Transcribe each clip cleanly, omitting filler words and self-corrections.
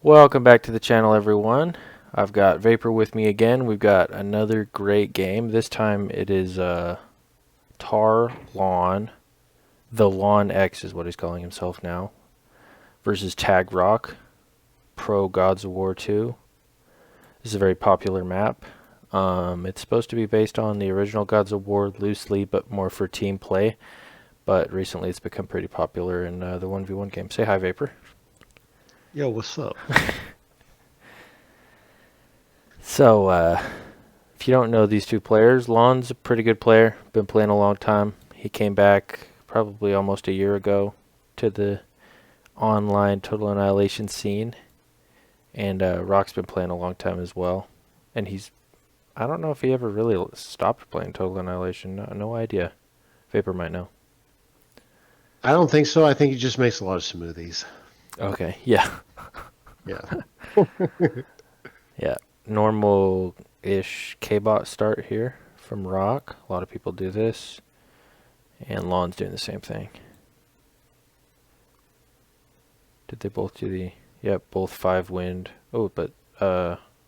Welcome back to the channel, everyone. I've got Vapor with me again. We've got another great game. This time it is Tar Lawn. The Lawn X is what he's calling himself now. Versus Tag Rock. Pro Gods of War 2. This is a very popular map. It's supposed to be based on the original Gods of War loosely, but more for team play. But recently it's become pretty popular in the 1v1 game. Say hi, Vapor. Yo, what's up? So, if you don't know these two players, Lon's a pretty good player. Been playing a long time. He came back probably almost a year ago to the online Total Annihilation scene. And Rock's been playing a long time as well. And I don't know if he ever really stopped playing Total Annihilation. No idea. Vapor might know. I don't think so. I think he just makes a lot of smoothies. Okay, yeah. Yeah. Yeah. Normal-ish K-bot start here from Rock. A lot of people do this. And Lon's doing the same thing. Did they both do the... Yep, both 5 wind. Oh, but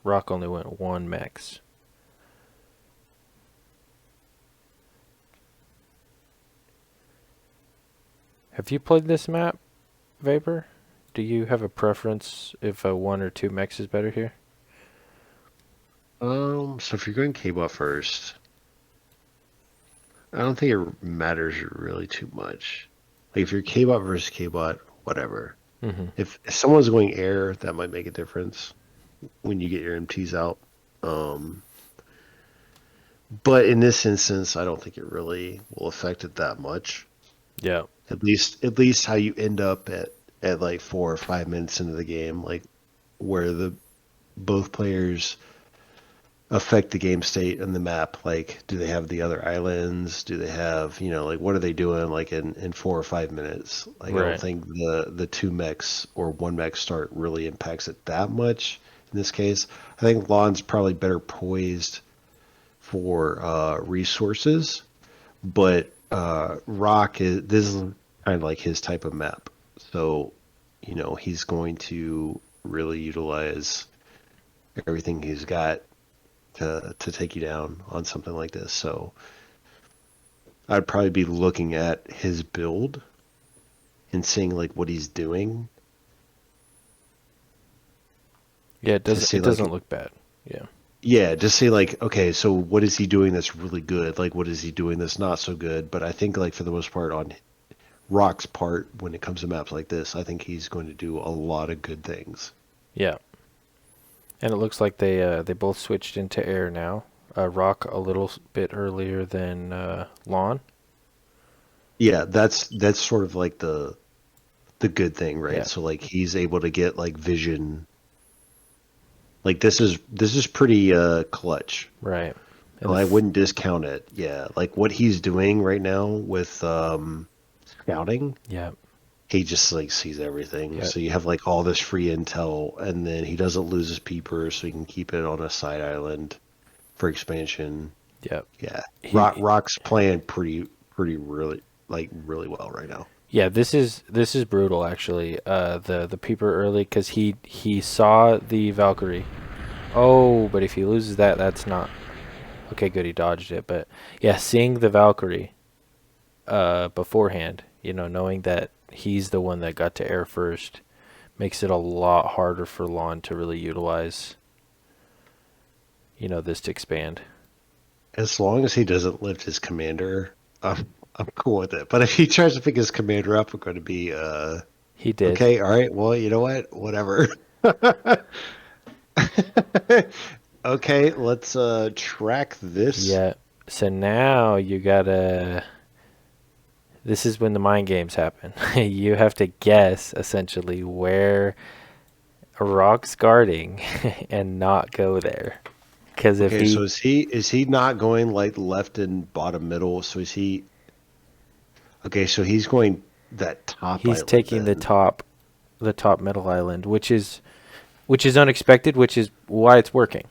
Rock only went 1 max. Have you played this map, Vapor? Do you have a preference if a 1 or 2 max is better here? So if you're going K-bot first, I don't think it matters really too much. Like if you're K-bot versus K-bot, whatever. Mm-hmm. If someone's going air, that might make a difference when you get your MTs out. But in this instance, I don't think it really will affect it that much. Yeah. At least how you end up at like 4 or 5 minutes into the game, like where the both players affect the game state and the map. Like, do they have the other islands? Do they have, like what are they doing like in 4 or 5 minutes? Like, I Right. don't think the 2 mechs or 1 mech start really impacts it that much in this case. I think Lon's probably better poised for resources, but Rock is this is kind of like his type of map. So, he's going to really utilize everything he's got to take you down on something like this. So I'd probably be looking at his build and seeing like what he's doing. Yeah, it To doesn't see it like doesn't look bad. Yeah. yeah, just say like, okay, so what is he doing that's really good? Like what is he doing that's not so good? But I think like for the most part on Rock's part when it comes to maps like this, I think he's going to do a lot of good things. Yeah. And it looks like they both switched into air now. Rock a little bit earlier than Lawn. Yeah, that's sort of like the good thing, right? Yeah. So like he's able to get like vision. Like this is pretty clutch. Right. And Well, I wouldn't discount it. Yeah, like what he's doing right now with scouting, yeah. he just like sees everything. Yeah. So you have like all this free intel, and then he doesn't lose his peeper, so he can keep it on a side island for expansion. Yeah. Yeah, He Rock's playing pretty really well right now. Yeah, this is brutal actually. The peeper early because he saw the Valkyrie. Oh, but if he loses that, that's not okay. Good, he dodged it. But yeah, seeing the Valkyrie beforehand, knowing that he's the one that got to air first, makes it a lot harder for Lon to really utilize. This to expand. As long as he doesn't lift his commander, I'm cool with it. But if he tries to pick his commander up, I'm going to be He did. okay. All right. Well, you know what? Whatever. Okay, let's track this. Yeah. So now you gotta. This is when the mind games happen. You have to guess essentially where a rock's guarding and not go there. Because if Okay, he so is he not going like left and bottom middle? So is he okay? So he's going that top he's island taking then. the top middle island, which is unexpected, which is why it's working.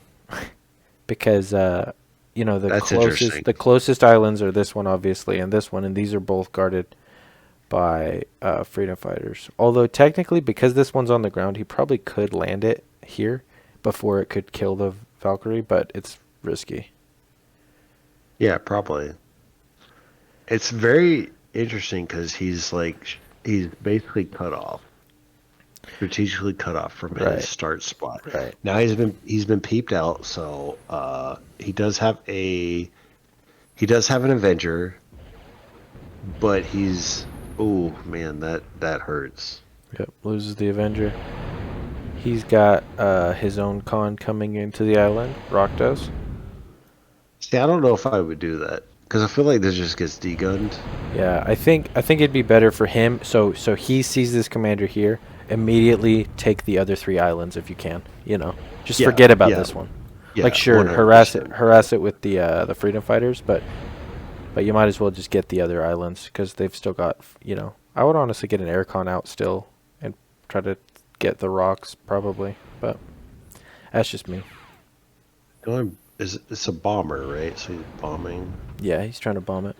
Because the That's closest interesting. the closest islands are this one obviously and this one, and these are both guarded by freedom fighters. Although technically, because this one's on the ground, he probably could land it here before it could kill the Valkyrie, but it's risky. Yeah, probably. It's very interesting because he's basically cut off, strategically cut off from his Right. start spot. Right. Now he's been peeped out, so he does have an Avenger, but he's oh man, that hurts. Yep. Loses the Avenger. He's got his own con coming into the island. Rock does. See, I don't know if I would do that because I feel like this just gets degunned. Yeah, I think it'd be better for him. So he sees this commander here. Immediately take the other 3 islands if you can. Just Yeah, forget about yeah, this one. yeah, Like sure, harass it, 100%. harass it with the freedom fighters, but you might as well just get the other islands because they've still got. I would honestly get an aircon out still and try to get the rocks probably, but that's just me. It's a bomber, right? So he's bombing. Yeah, he's trying to bomb it.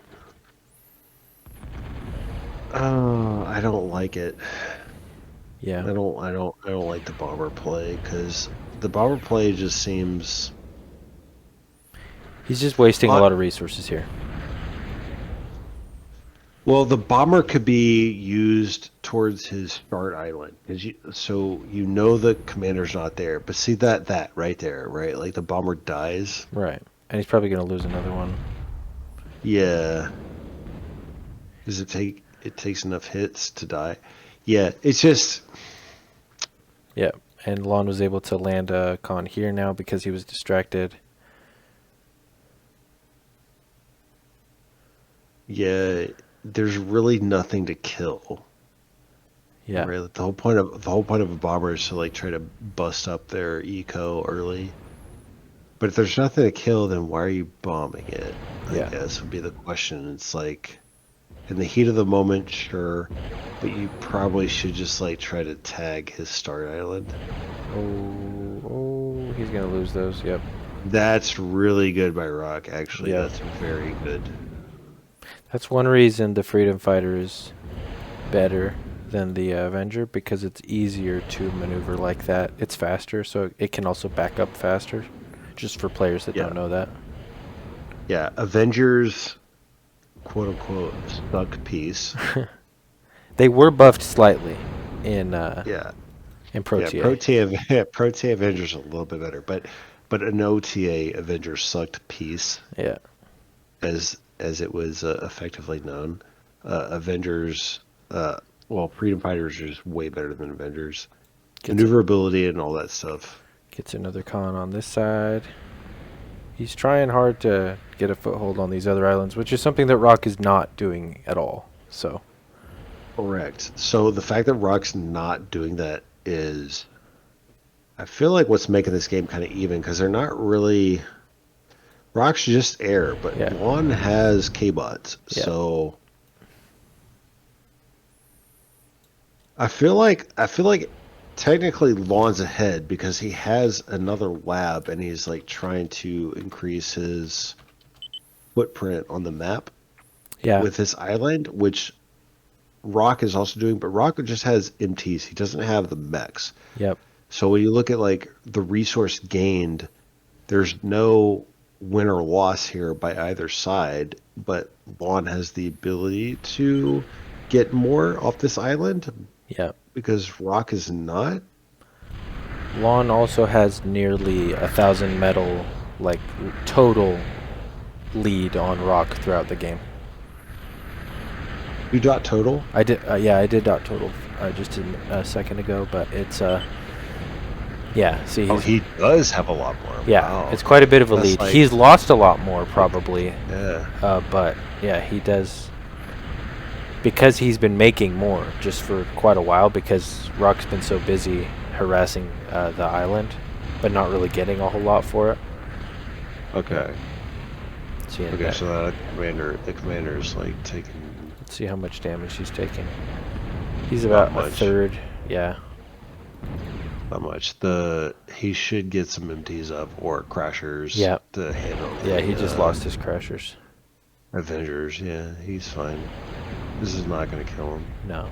Oh, I don't like it. Yeah, I don't like the bomber play because the bomber play just seems. he's just wasting a But lot of resources here. well, the bomber could be used towards his start island so the commander's not there. But see that right there, right? Like the bomber dies. Right, and he's probably gonna lose another one. Yeah. Does it takes enough hits to die? Yeah, it's just Yeah, and Lon was able to land a con here now because he was distracted. yeah, there's really nothing to kill. Yeah, Right? Like, the whole point of a bomber is to like try to bust up their eco early. But if there's nothing to kill, then why are you bombing it? I yeah. guess would be the question. It's like in the heat of the moment, sure, but you probably should just like try to tag his start island. Oh, he's gonna lose those. Yep. That's really good by Rock, actually. Yeah. That's very good. That's one reason the Freedom Fighter is better than the Avenger because it's easier to maneuver like that. It's faster, so it can also back up faster. Just for players that Yeah. don't know that. Yeah. Avengers, quote unquote, stuck piece. They were buffed slightly in Yeah. Yeah. ProTA. ProTA Avengers a little bit better, but an OTA Avengers sucked piece Yeah. as it was effectively known. Avengers, well, Freedom Fighters is way better than Avengers. Gets Maneuverability and all that stuff. gets another con on this side. He's trying hard to get a foothold on these other islands, which is something that Rock is not doing at all. So, Correct. So the fact that Rock's not doing that is, I feel like what's making this game kind of even because they're not really. Rock's just air, but yeah. Juan has K-bots, Yeah. so I feel like technically Lon's ahead because he has another lab and he's like trying to increase his footprint on the map Yeah. with this island, which Rock is also doing, but Rock just has MTs. He doesn't have the mechs. Yep. So when you look at like the resource gained, there's no win or loss here by either side, but Lon has the ability to get more off this island Yep. because Rock is not. Lon also has nearly 1,000 metal, like total lead on Rock throughout the game. You dot total? I did, yeah, I did dot total just a second ago, but it's yeah. See, Oh, he's he does have a lot more. yeah, Wow. it's quite a bit of a That's lead. like- He's lost a lot more probably, Yeah. but yeah, he does because he's been making more just for quite a while because Rock's been so busy harassing the island, but not really getting a whole lot for it. Okay. See, Okay, so the commander is like taking. let's see how much damage he's taking. He's about a much. third. Yeah. Not much. He should get some MTs up or crashers. Yeah. To handle. Yeah, the, he just lost his crashers. Avengers. Yeah, he's fine. This is not going to kill him. No.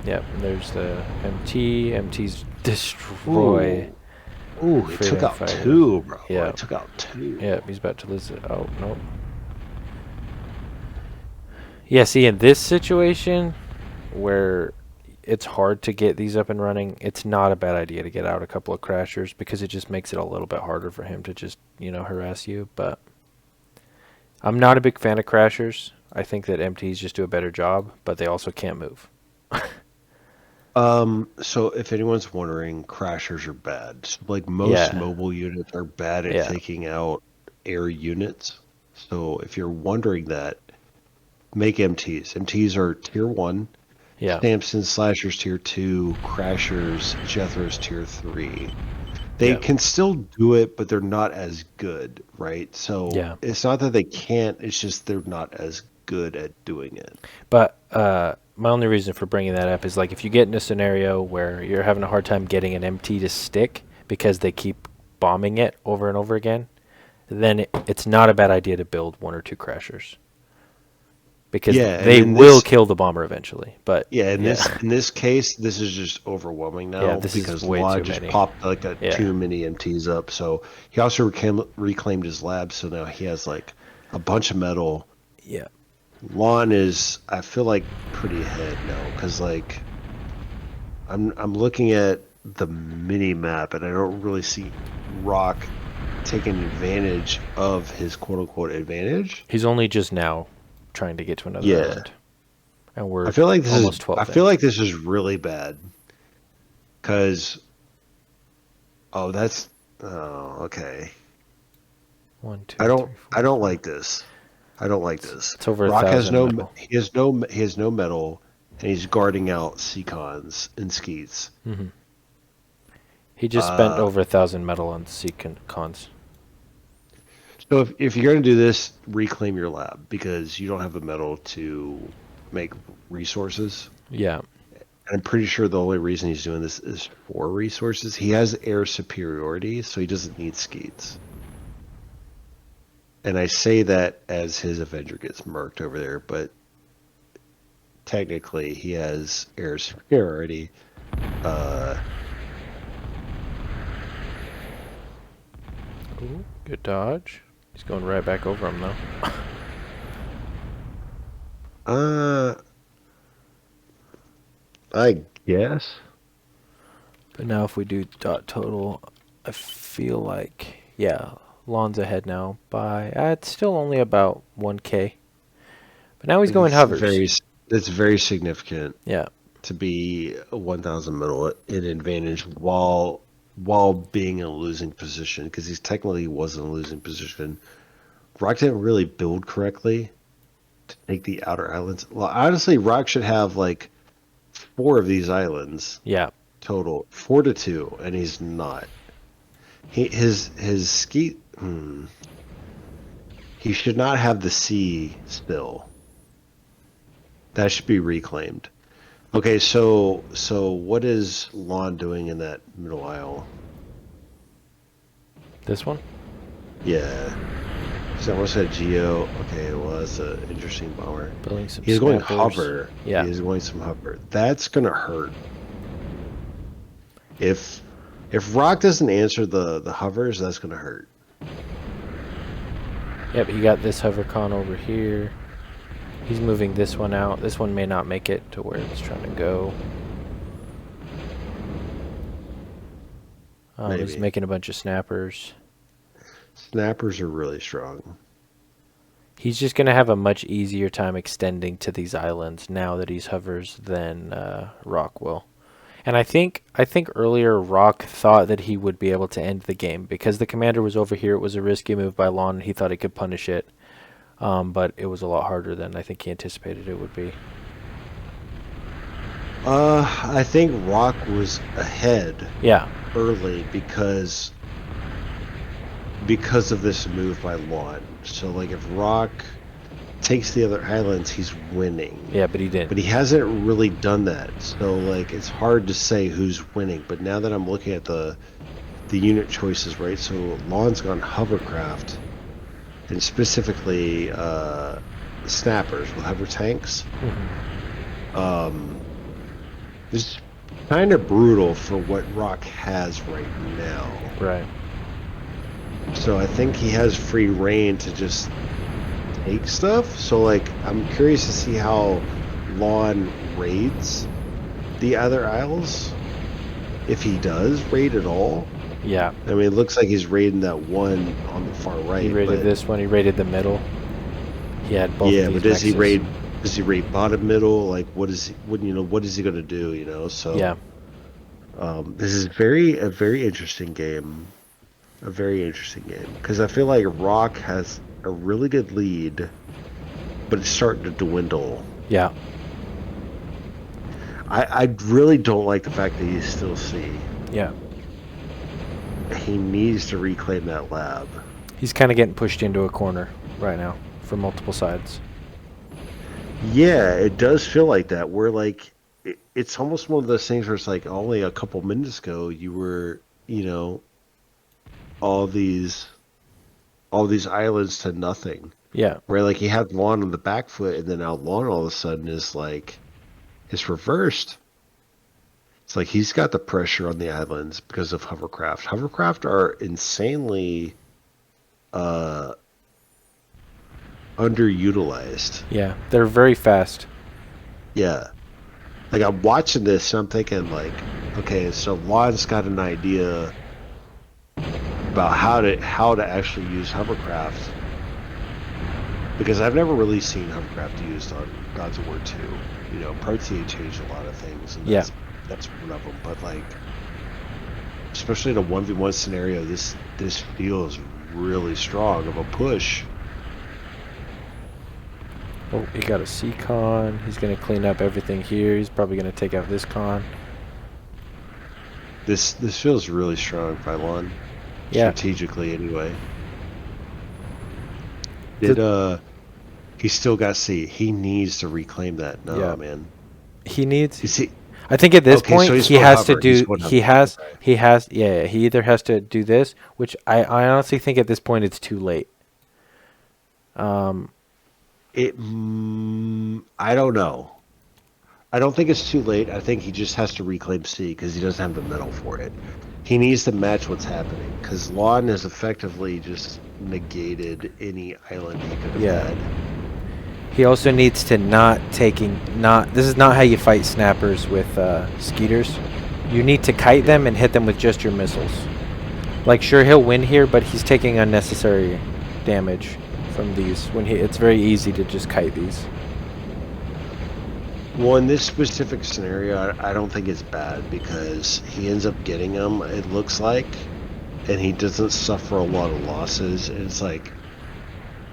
Yep, and there's the MT. MT's destroy Ooh. Ooh, it took freedom out fighters. 2, bro. Yeah. It took out 2. Yep, he's about to lose it. Oh, nope. Yeah, see, in this situation where it's hard to get these up and running, it's not a bad idea to get out a couple of crashers because it just makes it a little bit harder for him to just, harass you. But I'm not a big fan of crashers. I think that MTs just do a better job, but they also can't move. So if anyone's wondering, crashers are bad. So, like most Yeah. mobile units are bad at Yeah. taking out air units. So if you're wondering that, make MTs. MTs are tier 1, Yeah. Stamps Slashers tier 2, Crashers, Jethros tier 3. They Yeah. can still do it, but they're not as good, right? So Yeah. it's not that they can't, it's just they're not as good at doing it. But my only reason for bringing that up is like if you get in a scenario where you're having a hard time getting an MT to stick because they keep bombing it over and over again, then it's not a bad idea to build 1 or 2 crashers because Yeah, and they in will this kill the bomber eventually. But Yeah, in yeah, this case, this is just overwhelming yeah, now this is because way Law too just many. popped like a Yeah, too many MTs up. So he also reclaimed his lab, so now he has like a bunch of metal. yeah, Lawn is, I feel like, pretty ahead now because like I'm looking at the mini map and I don't really see Rock taking advantage of his quote unquote advantage. he's only just now trying to get to another Yeah, island, and we're almost 12 I in. feel like this is really bad because oh, that's oh, okay. 1, 2, I 3, don't 4, I don't 5. like this. I don't like this. It's over Rock has 1,000 no metal. he has no metal and he's guarding out Seacons and Skeets. Hmm. He just spent Uh over 1,000 metal on cons. so if you're gonna do this, reclaim your lab because you don't have the metal to make resources. Yeah, And I'm pretty sure the only reason he's doing this is for resources. He has air superiority, so he doesn't need Skeets. And I say that as his Avenger gets murked over there, but technically he has air superiority. Uh, ooh, good dodge. He's going right back over him though. uh, I guess. But now if we do dot total, I feel like, yeah, Lon's ahead now by, it's still only about 1K. But now he's going hovers. It's very significant Yeah. to be a 1,000 metal in advantage while being in a losing position because he's technically was in a losing position. Rock didn't really build correctly to take the outer islands. Well, honestly, Rock should have like 4 of these islands Yeah. total, 4 to 2, and he's not. His ski. He should not have the sea still. That should be reclaimed. Okay, so what is Lon doing in that middle aisle? This one? Yeah. So I almost said Geo. Okay, well that's an interesting bomber. Building some He's going snappers. hover. Yeah. He's going some hover. That's gonna hurt. If Rock doesn't answer the hovers, that's gonna hurt. Yep, he got this hovercon over here. He's moving this one out. This one may not make it to where it's trying to go. He's Maybe. making a bunch of snappers. Snappers are really strong. He's just going to have a much easier time extending to these islands now that he's hovers than Rock will. And I think earlier Rock thought that he would be able to end the game because the commander was over here. It was a risky move by Lon, and he thought he could punish it. But it was a lot harder than I think he anticipated it would be. I think Rock was ahead Yeah. early because of this move by Lon. So like if Rock takes the other islands, he's winning. Yeah, but he didn't. But he hasn't really done that. So like it's hard to say who's winning. But now that I'm looking at the unit choices, right? So Lon's gone Hovercraft and specifically snappers with hover tanks. Mm-hmm. Um, this is kind of brutal for what Rock has right now. Right. So I think he has free reign to just take stuff. So like, I'm curious to see how Lon raids the other isles, if he does raid at all. Yeah. I mean, it looks like he's raiding that one on the far He right, raided but this one. He raided the middle. He had both of yeah, but these does he mexes. raid? Does he raid bottom middle? Like, what is he? What What is he gonna do? Yeah. So this is a very interesting game, a very interesting game because I feel like Rock has a really good lead, but it's starting to dwindle. Yeah. I really don't like the fact that he's still C. Yeah. He needs to reclaim that lab. He's kind of getting pushed into a corner right now from multiple sides. Yeah, it does feel like that. Where like it's almost one of those things where it's like only a couple minutes ago you were, all these islands to nothing. Yeah. Where like he had Lawn on the back foot, and then now Lawn all of a sudden is like it's reversed. It's like he's got the pressure on the islands because of Hovercraft. Hovercraft are insanely uh underutilized. Yeah. They're very fast. Yeah. Like I'm watching this and I'm thinking like, okay, so Lawn's got an idea about how to actually use Hovercraft. Because I've never really seen Hovercraft used on Gods of War 2. ProTA changed a lot of things, and Yeah. that's one of them. But like, especially in a 1v1 scenario, this feels really strong of a push. Oh, he got a C con. He's going to clean up everything here. He's probably going to take out this con. This feels really strong by Lon. Yeah. Strategically, anyway. He still got C. He needs to reclaim that. No, Yeah. man. He needs. You see, I think at this okay, so point he's he going has to hover. He's do. going hover. He has. He either has to do this, which I honestly think at this point it's too late. I don't know. I don't think it's too late. I think he just has to reclaim C because he doesn't have the metal for it. He needs to match what's happening because Lon has effectively just negated any island he could have Yeah. had. He also needs to not. This is not how you fight snappers with skeeters. You need to kite them and hit them with just your missiles. Like, sure, he'll win here, but he's taking unnecessary damage from these. It's very easy to just kite these. Well, in this specific scenario, I don't think it's bad because he ends up getting them, it looks like, and he doesn't suffer a lot of losses. It's like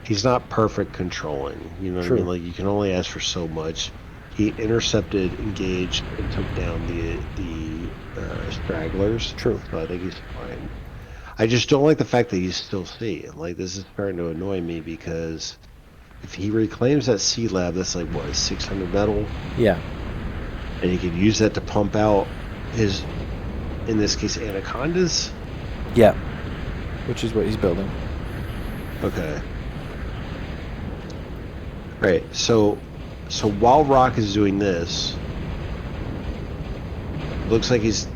he's not perfect controlling. You know what I mean? Like you can only ask for so much. He intercepted, engaged, and took down the stragglers. True. So I think he's fine. I just don't like the fact that he's still C. Like this is starting to annoy me because if he reclaims that C lab, that's like what 600 metal. Yeah. And he could use that to pump out his, in this case, anacondas. Yeah. Which is what he's building. Okay. Right. So while Rock is doing this, looks like he's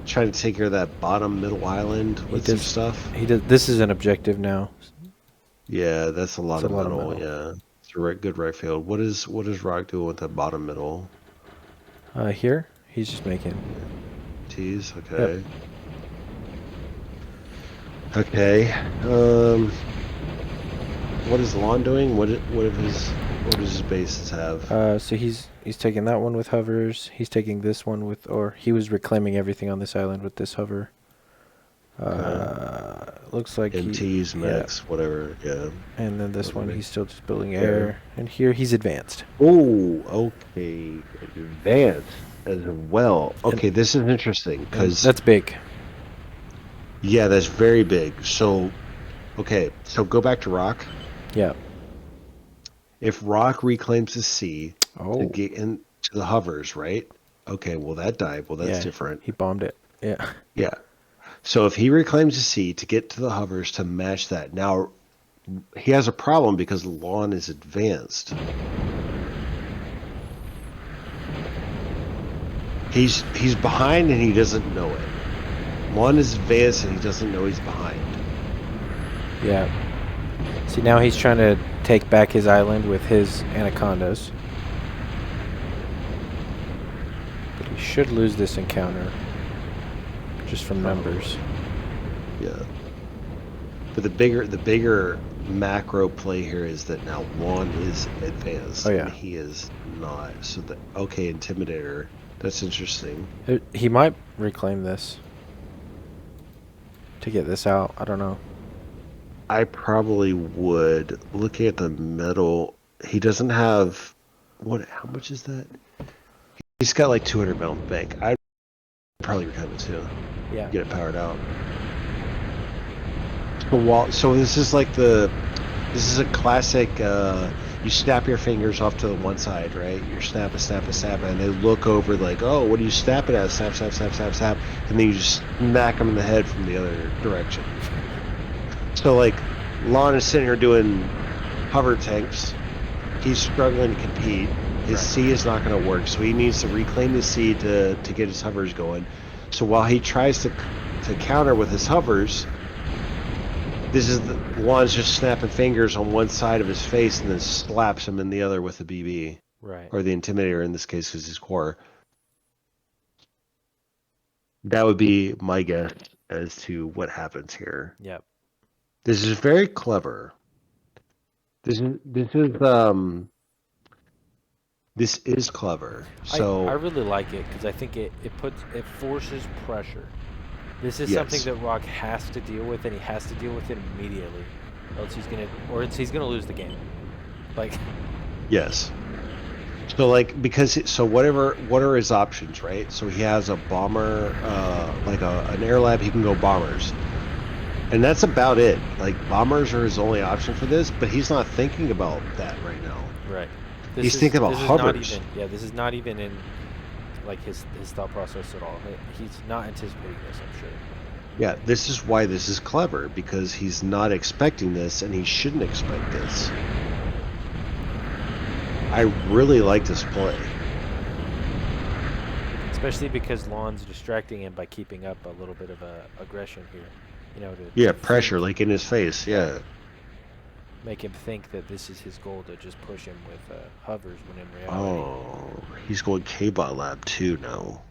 trying to take care of that bottom middle island with some stuff. He does. This is an objective now. Yeah, that's a lot of metal. Yeah. Yeah, it's a good right field. What is Rock doing with that bottom middle? Here he's just making T's. Okay. Yep. Okay. What is Lon doing? What does his bases have? So he's taking that one with hovers. He's taking this one with, or he was reclaiming everything on this island with this hover. Looks like MTs, mechs, whatever. Yeah. And then this one, he's still just building air. And here he's advanced. Oh, okay. Advanced as well. Okay, this is interesting because that's big. Yeah, that's very big. So, okay, so go back to Rock. Yeah. If Rock reclaims the sea to Oh. get into the hovers, right? Okay, well that died. Well, that's different. He bombed it. Yeah. Yeah. So if he reclaims the sea to get to the hovers to match that, now he has a problem because Lon is advanced. He's behind and he doesn't know it. Lon is advanced and he doesn't know he's behind. Yeah. See, now he's trying to take back his island with his anacondas. But he should lose this encounter. Just from numbers. Probably. Yeah. But the bigger macro play here is that now Lon is Oh advanced and yeah. he is not. So okay, Intimidator. That's interesting. He might reclaim this to get this out. I don't know. I probably would. Looking at the metal, he doesn't have what? How much is that? He's got like 200 metal in the bank. I'd probably reclaim it too. Yeah. Get it powered out. So this is like this is a classic. You snap your fingers off to the one side, right? You're snap, and they look over like, oh, what are you snapping at? Snap, and then you just smack them in the head from the other direction. So like, Lon is sitting here doing hover tanks. He's struggling to compete. His C is not going to work, so he needs to reclaim the C to get his hovers going. So while he tries to counter with his hovers, this is Lon's just snapping fingers on one side of his face and then slaps him in the other with the BB Right. or the Intimidator in this case because his core. That would be my guess as to what happens here. Yep. This is very clever. This is clever. I So really like it because I think it forces pressure. This is something yes, that Rock has to deal with, and he has to deal with it immediately, or else he's gonna lose the game. Like, yes. So like what are his options, right? So he has a bomber, like an air lab. He can go bombers. And that's about it. Like bombers are his only option for this, but he's not thinking about that right now. right. He's thinking about This is not hovers. even. Yeah, this is not even in like his thought process at all. He's not anticipating this. I'm sure. Yeah, this is why this is clever because he's not expecting this and he shouldn't expect this. I really like this play. Especially because Lon's distracting him by keeping up a little bit of aggression here. You know, Yeah, to pressure think. like in his face. Yeah. Yeah. Make him think that this is his goal to just push him with hovers when in reality. Oh, he's going K-Bot Lab too now.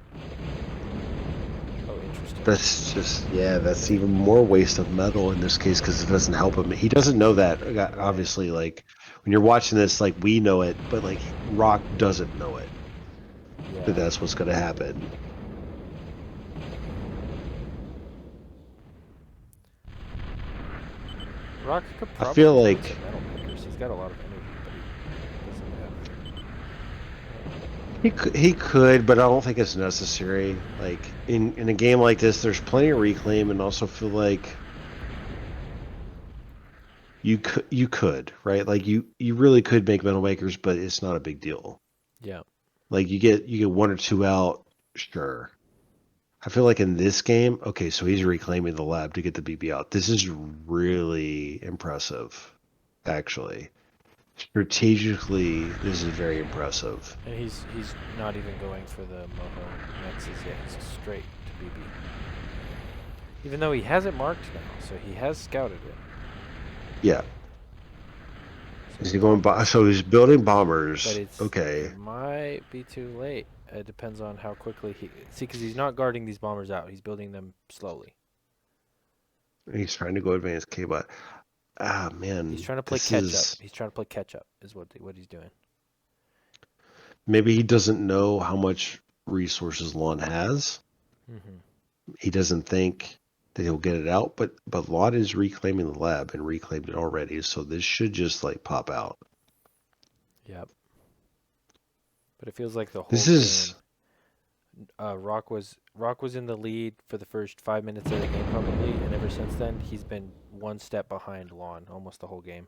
Oh, interesting. That's just, yeah, that's even more waste of metal in this case because it doesn't help him. He doesn't know that. Right. Obviously, like when you're watching this, like we know it, but like Rock doesn't know it that Yeah. that's what's going to happen. Rock could I feel probably build like some metal makers. He's got a lot of energy, but he doesn't he could, but I don't think it's necessary. Like in a game like this, there's plenty of reclaim, and also feel like you could right. Like you really could make metal makers, but it's not a big deal. Yeah. Like you get one or two out, sure. I feel like in this game, okay, so he's reclaiming the lab to get the BB out. This is really impressive, actually. Strategically, this is very impressive. And he's not even going for the Moho Nexus yet. He's straight to BB. Even though he has it marked now, so he has scouted it. Yeah. So Is he he going might, by? So he's building but bombers. it Okay. might be too late. It depends on how quickly he see, because he's not guarding these bombers out. He's building them slowly. He's trying to go advanced K-bot. Ah, He's man, trying to play this catch up. is He's trying to play catch up. Is what he's doing. maybe he doesn't know how much resources Lon has. Hmm. He doesn't think that he'll get it out, but Lon is reclaiming the lab and reclaimed it already, so this should just like pop out. Yep. But it feels like the whole This game, is Rock was in the lead for the first 5 minutes of the game probably, and ever since then he's been one step behind Lon almost the whole game.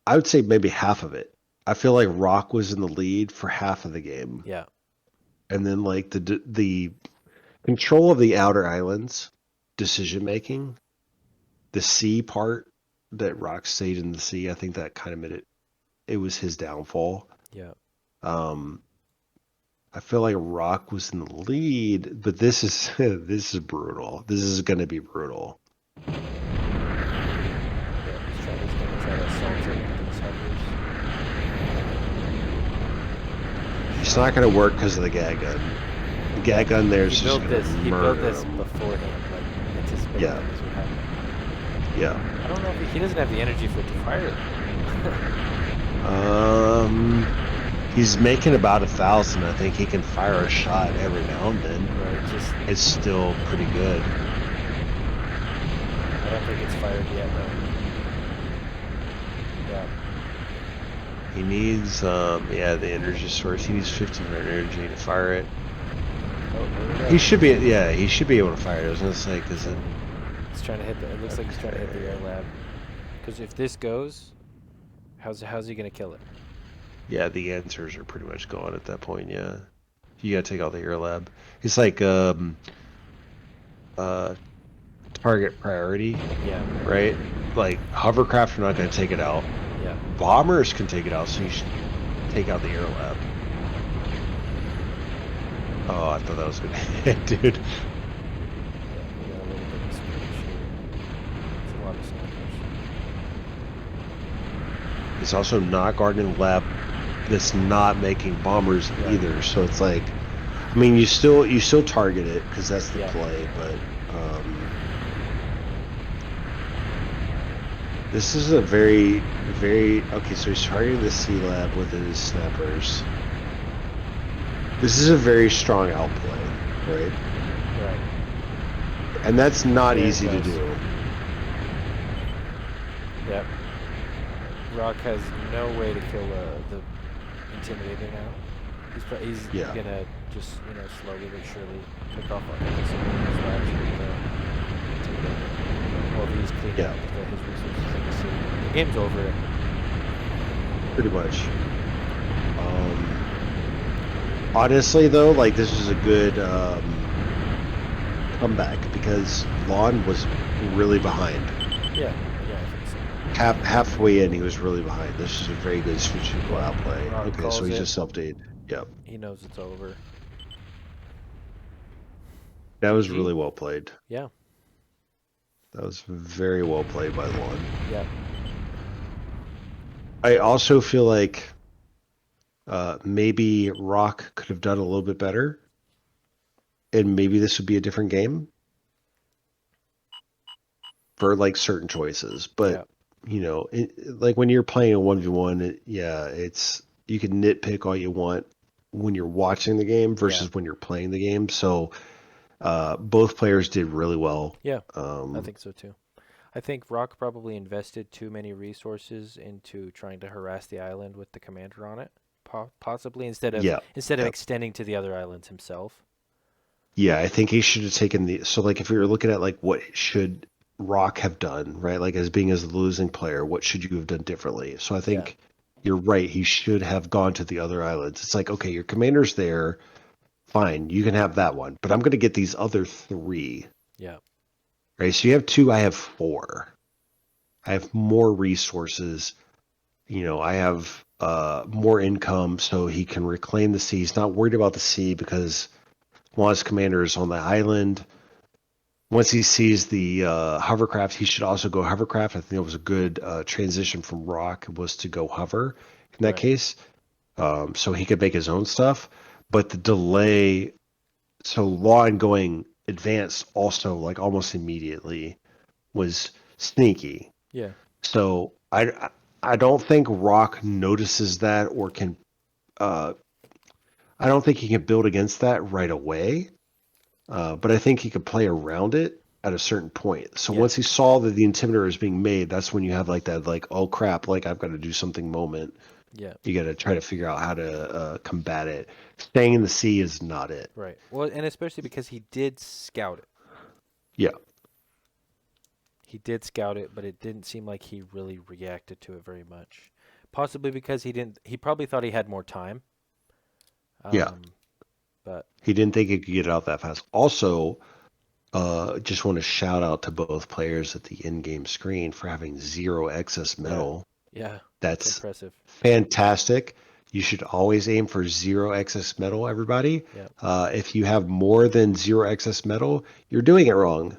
I would say maybe half of it. I feel like Rock was in the lead for half of the game, Yeah. and then like the control of the outer islands, decision making, the sea part that Rock stayed in the sea. I think that kind of made it. It was his downfall. Yeah. I feel like Rock was in the lead, but this is this is brutal. This is going to be brutal. Yeah, he's gonna try to assault it with these hovers. It's not going to work because of the gag gun. The Yeah, gag gun there he is just built going to this. He built murder this him. beforehand, like anticipating Yeah, that this would happen. yeah. I don't know if he doesn't have the energy for it to fire it. Um, he's making about 1,000. I think he can fire a shot every now and then. Right, just It's still pretty good. I don't think it's fired yet though. Yeah. He needs, yeah, the energy source. He needs 1,500 energy to fire it. Oh, there we go. He should be, yeah, he should be able to fire it. I was gonna say, because it. He's trying to hit the. It looks like he's trying to hit the air Okay. lab. Because if this goes, how's he gonna kill it? Yeah, the answers are pretty much gone at that point. Yeah, you gotta take out the air lab. It's like uh target priority, Yeah. right? Like hovercraft are not gonna take it out. Yeah. Bombers can take it out, so you should take out the air lab. Oh, I thought that was gonna hit, dude. Yeah. We got a little bit of skirmish here. It's a lot of snipers. It's also not guarding the lab. That's not making bombers Right. either. So it's like, I mean, you still target it because that's the Yeah. play, but this is a very, very okay. So he's targeting the C lab with his snappers. This is a very strong outplay, right? Right. And that's not There it easy to goes. do. Yep. Rock has no way to kill the Intimidator now. He's Yeah, gonna just slowly but surely pick off on every single one of his labs with the Intimidator. While he's cleaning yeah, up his resources in the city. The game's over. pretty much. Honestly, though, like this is a good comeback because Lon was really behind. Yeah, yeah, I think so. Halfway in, he was really behind. This is a very good strategical Yeah, outplay. Rock Okay, so calls he it. just self-date. Yep, He knows it's over. that was GG. really well played. Yeah, That was very well played by Lon. yeah, I also feel like maybe Rock could have done a little bit better, and maybe this would be a different game for like certain choices. yeah, But like when you're playing a 1v1, yeah, it's you can nitpick all you want when you're watching the game yeah, versus when you're playing the game. So both players did really well. yeah. I Um, think so too. I think Rock probably invested too many resources into trying to harass the island with the commander on it, possibly yeah, instead of yeah, extending to the other islands himself. yeah. I think he should have taken the. So like, if we were looking at like what should Rock have done, right? Like as being as the losing player, what should you have done differently? So I Yeah, think you're right. He should have gone to the other islands. It's like, okay, your commander's there. Fine, you can have that one, but I'm going to get these other three. yeah, Right? So you have two, I have four. I have more resources. I have more income, so he can reclaim the sea. He's not worried about the sea because while his commander is on the island, once he sees the hovercraft, he should also go hovercraft. I think it was a good transition from rock was to go hover in that right. case, so he could make his own stuff. But the delay, so Lawn going advanced also like almost immediately was sneaky. Yeah, So I don't think Rock notices that or can uh, I don't think he can build against that right away. But I think he could play around it at a certain point. So yeah, once he saw that the Intimidator is being made, that's when you have like that like oh crap, like I've got to do something moment. yeah. You got to try to figure out how to combat it. Staying in the sea is not it. Right. Well, and especially because he did scout it. Yeah, He did scout it, but it didn't seem like he really reacted to it very much. Possibly because he didn't. He probably thought he had more time. yeah. Um, but He didn't think he could get it out that fast. Also, just want to shout out to both players at the in-game screen for having zero excess yeah, metal. yeah, it's That's impressive. fantastic. You should always aim for zero excess metal, everybody. Yep. If you have more than zero excess metal, you're doing it wrong.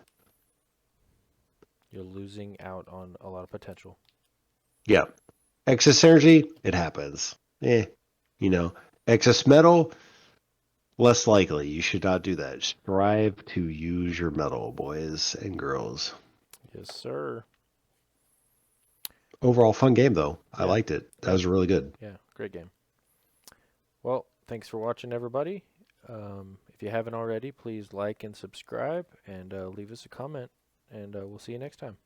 You're losing out on a lot of potential. Yeah. Excess energy, it happens. You know, excess metal, less likely. You should not do that. Strive to use your metal, boys and girls. Yes, sir. Overall, fun game, though. I Yeah. liked it. That Yep. was really good. Yeah. Great game. Well, thanks for watching, everybody. If you haven't already, please like and subscribe and leave us a comment, and we'll see you next time.